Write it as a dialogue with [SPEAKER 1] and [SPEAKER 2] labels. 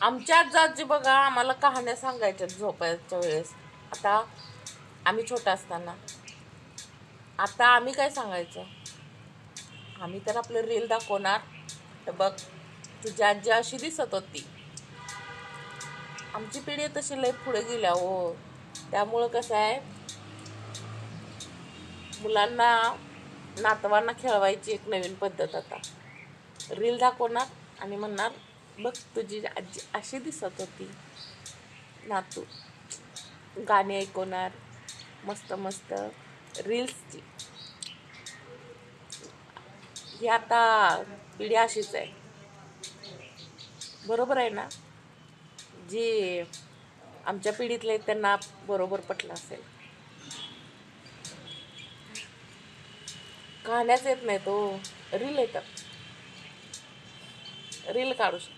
[SPEAKER 1] आमच्या आजी बघा आम्हाला कहाण्या सांगायच्या झोपायच्या वेळेस. आता आम्ही छोटा असताना आता आम्ही काय सांगायचं, आम्ही तर आपलं रील दाखवणार. तर बघ तुझी आजी अशी दिसत होती. आमची पिढी तशी लई पुढे गेल्या हो. त्यामुळं कसं आहे, मुलांना नातवांना खेळवायची एक नवीन पद्धत. आता रील दाखवणार आणि म्हणणार बघ तुझी आजी अशी दिसत होती. नातू गाणी ऐकवणार मस्त मस्त रील्सची. ही आता पिढी अशीच आहे. बरोबर आहे ना? जे आमच्या पिढीतले त्यांना बरोबर पटलं असेल. कहाण्याच येत नाही तो रील येतात. रील काढू शकतो.